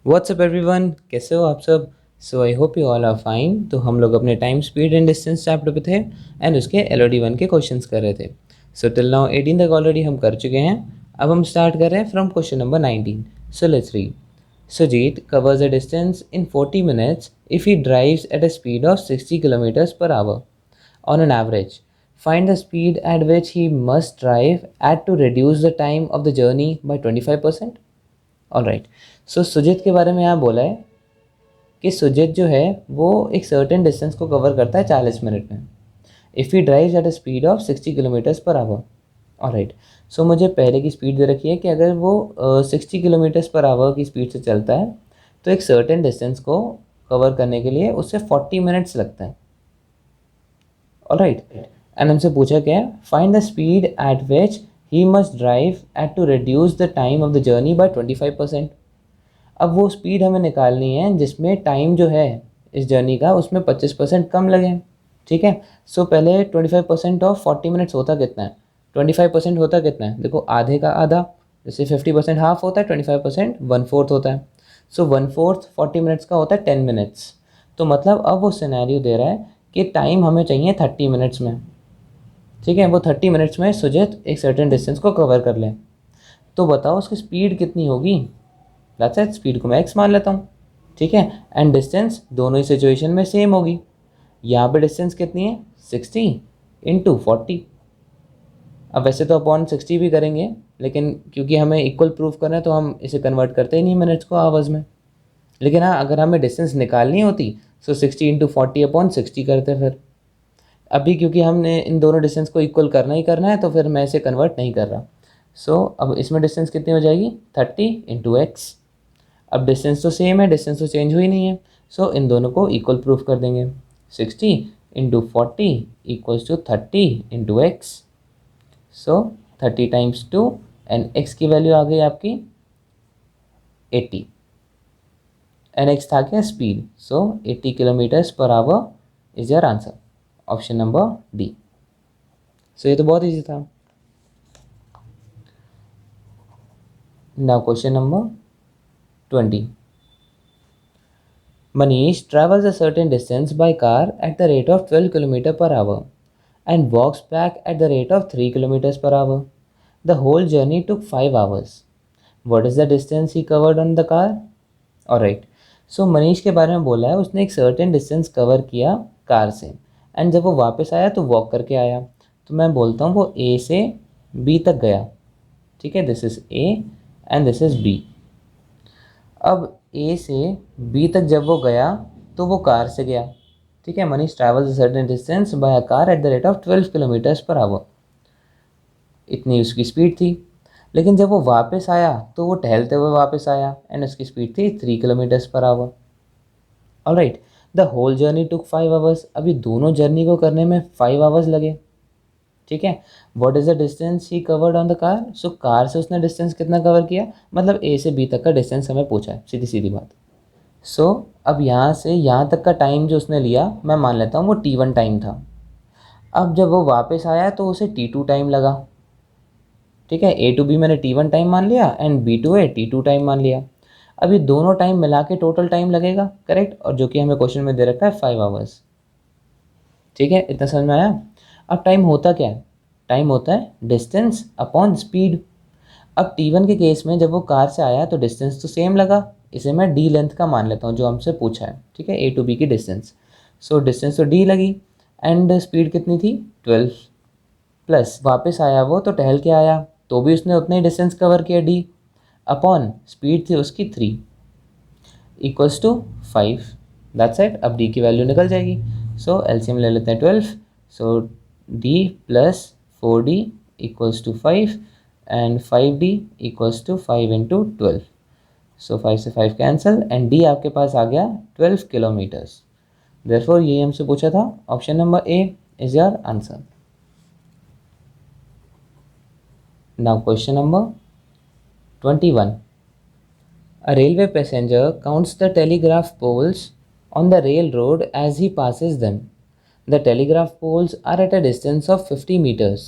WhatsApp everyone, कैसे हो आप सब। So I hope you all are fine. तो हम लोग अपने time speed and distance chapter पे थे एंड उसके LOD 1 के क्वेश्चंस कर रहे थे। सो टिल नाउ 18 तक ऑलरेडी हम कर चुके हैं। अब हम स्टार्ट कर रहे हैं from question number 19। So let's read. Sujit covers a distance in 40 minutes if he drives at a speed of 60 kilometers per hour on an average. Find the speed at which he must drive at to reduce the time of the journey by 25%. Alright. सो सुजित के बारे में यहाँ बोला है कि सुजित जो है वो एक सर्टेन डिस्टेंस को कवर करता है 40 मिनट में if he drives at a speed of 60 kilometres per hour. Alright. So मुझे पहले की स्पीड दे रखी है कि अगर वो 60 किलोमीटर्स पर आवर की स्पीड से चलता है तो एक सर्टेन डिस्टेंस को कवर करने के लिए उससे 40 मिनट्स लगते हैं। ऑलराइट। एंड हमसे पूछा क्या है, find the speed at which he must drive at to reduce the time of the journey by 25%। अब वो स्पीड हमें निकालनी है जिसमें टाइम जो है इस जर्नी का उसमें 25% कम लगे। ठीक है। सो पहले 25% ऑफ 40 मिनट्स होता कितना है, 25% होता कितना है, देखो आधे का आधा, जैसे 50% हाफ होता है, 25% 1/4 होता है। सो 1/4 40 मिनट्स का होता है 10 मिनट्स। तो मतलब अब वो सिनेरियो दे रहा है कि टाइम हमें चाहिए 30 मिनट्स में। ठीक है, वो 30 मिनट्स में सुजित एक सर्टेन डिस्टेंस को कवर कर ले। तो बताओ उसकी स्पीड कितनी होगी। दैट्स इट, स्पीड को मैं x मान लेता हूँ। ठीक है। एंड डिस्टेंस दोनों ही सिचुएशन में सेम होगी। यहाँ पे डिस्टेंस कितनी है, 60 इंटू 40। अब वैसे तो अपॉन 60 भी करेंगे, लेकिन क्योंकि हमें इक्वल प्रूफ करना है तो हम इसे कन्वर्ट करते ही नहीं मिनट्स को आवर्स में। लेकिन हाँ, अगर हमें डिस्टेंस निकालनी होती तो 60 इंटू 40 अपॉन 60 करते फिर। अभी क्योंकि हमने इन दोनों डिस्टेंस को इक्वल करना ही करना है तो फिर मैं इसे कन्वर्ट नहीं कर रहा। सो अब इसमें डिस्टेंस कितनी हो जाएगी, 30 इंटू एक्स। अब डिस्टेंस तो सेम है, डिस्टेंस तो चेंज हुई नहीं है। सो इन दोनों को इक्वल प्रूफ कर देंगे। 60 into 40 equals to 30 into x. So 30 times 2 and x की वैल्यू आ गई आपकी 80 एंड एक्स था क्या, speed. So 80 kilometres per hour is your answer, option number D. So ये तो बहुत ईजी था। Now question number 20. Manish travels a certain distance by car at the rate of 12 km per hour and walks back at the rate of 3 km per hour. The whole journey took 5 hours. What is the distance he covered on the car? Alright. सो मनीष के बारे में बोला है, उसने एक certain distance cover किया car से and जब वो वापस आया तो वॉक करके आया। तो मैं बोलता हूँ वो ए से बी तक गया। ठीक है, this is A and this is B. अब ए से बी तक जब वो गया तो वो कार से गया। ठीक है, Manish travels a certain distance by a car at the rate of 12 kilometres per our. इतनी उसकी स्पीड थी। लेकिन जब वो वापस आया तो वो टहलते हुए वापस आया एंड उसकी स्पीड थी 3 kilometres per hour. Alright. The whole journey took 5 hours. अभी दोनों जर्नी को करने में 5 आवर्स लगे। ठीक है। What is the distance he covered on the car. So car से उसने डिस्टेंस कितना कवर किया, मतलब ए से बी तक का डिस्टेंस हमें पूछा है, सीधी सीधी बात। सो अब यहाँ से यहाँ तक का टाइम जो उसने लिया मैं मान लेता हूँ वो T1 टाइम था। अब जब वो वापस आया तो उसे T2 टाइम लगा। ठीक है, A to B मैंने T1 टाइम मान लिया and B to A T2 time मान लिया। अभी दोनों टाइम मिला के टोटल टाइम लगेगा, करेक्ट, और जो कि हमें क्वेश्चन में दे रखा है 5 आवर्स। ठीक है, इतना समझ में आया। अब टाइम होता क्या है, टाइम होता है डिस्टेंस अपॉन स्पीड। अब T1 के केस में जब वो कार से आया तो डिस्टेंस तो सेम लगा, इसे मैं D लेंथ का मान लेता हूँ जो हमसे पूछा है। ठीक है, A to B की डिस्टेंस। सो डिस्टेंस तो D लगी एंड स्पीड कितनी थी 12, प्लस वापस आया वो तो टहल के आया तो भी उसने उतना ही डिस्टेंस कवर किया D, अपॉन स्पीड थी उसकी 3 इक्वल्स टू 5। That's it. अब D की वैल्यू निकल जाएगी। सो एलसीएम ले लेते हैं 12। So D plus 4D equals to 5 and 5D equals to 5 into 12। So 5 से 5 कैंसिल एंड D आपके पास आ गया 12 किलोमीटर्स। देयरफॉर ये हमसे पूछा था, option number A is your answer. Now question number 21. A railway passenger counts the telegraph poles on the railroad as he passes them. The telegraph poles are at a distance of 50 meters.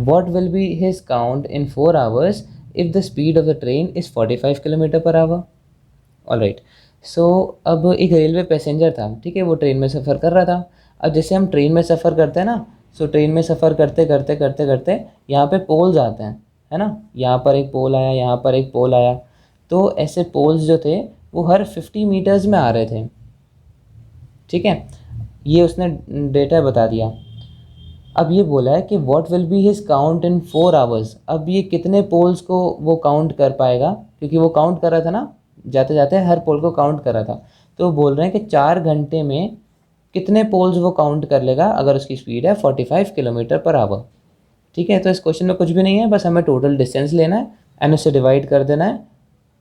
What will be his count in 4 hours if the speed of the train is 45 km per hour? Alright. सो अब एक railway passenger था, ठीक है, वो train में सफ़र कर रहा था। अब जैसे हम ट्रेन में सफ़र करते हैं ना, सो ट्रेन में सफ़र करते करते करते करते यहाँ पे पोल्स आते हैं, है ना, यहाँ पर एक पोल आया, यहाँ पर एक पोल आया। तो ऐसे पोल्स जो थे वो हर 50 मीटर्स में आ रहे थे, ठीक है, ये उसने डेटा बता दिया। अब ये बोला है कि what will be his count in 4 hours. अब ये कितने पोल्स को वो काउंट कर पाएगा, क्योंकि वो काउंट कर रहा था ना, जाते जाते हर पोल को काउंट कर रहा था। तो वो बोल रहे हैं कि 4 घंटे में कितने पोल्स वो काउंट कर लेगा अगर उसकी स्पीड है 45 किलोमीटर पर आवर। ठीक है, तो इस क्वेश्चन में कुछ भी नहीं है, बस हमें टोटल डिस्टेंस लेना है एंड उससे डिवाइड कर देना है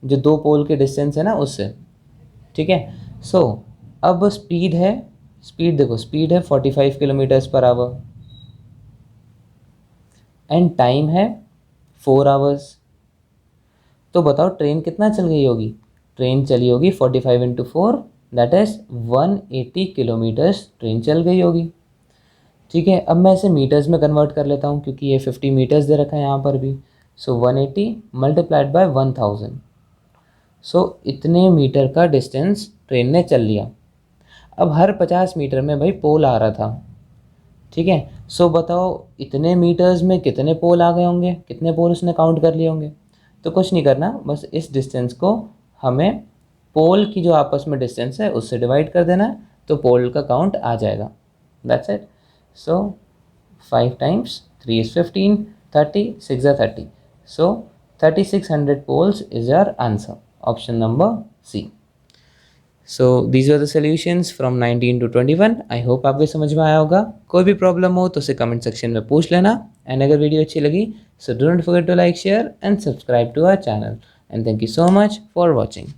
जो 2 पोल के डिस्टेंस है ना उससे। ठीक है, सो अब स्पीड है, स्पीड देखो, स्पीड है 45 kilometres per our and time है 4 आवर्स। तो बताओ ट्रेन कितना चल गई होगी। ट्रेन चली होगी 45 into 4, that is 180 kilometres train चल गई होगी। ठीक है, अब मैं इसे मीटर्स में कन्वर्ट कर लेता हूँ क्योंकि ये 50 मीटर्स दे रखा है यहाँ पर भी। सो 180 मल्टीप्लाइड बाय 1000। सो इतने मीटर का डिस्टेंस ट्रेन ने चल लिया। अब हर 50 मीटर में भाई पोल आ रहा था। ठीक है, सो बताओ इतने मीटर्स में कितने पोल आ गए होंगे, कितने पोल उसने काउंट कर लिए होंगे। तो कुछ नहीं करना, बस इस डिस्टेंस को हमें पोल की जो आपस में डिस्टेंस है उससे डिवाइड कर देना है, तो पोल का काउंट आ जाएगा। That's it. So 5 times 3 is 15, 30, 6 are 30. So 3600 poles is your answer. Option number C. So these were the solutions from 19 to 21. I hope आपको समझ में आया होगा। कोई भी प्रॉब्लम हो तो उसे कमेंट सेक्शन में पूछ लेना। एंड अगर वीडियो अच्छी लगी so don't forget to like, share and subscribe to our channel. And thank you so much for watching.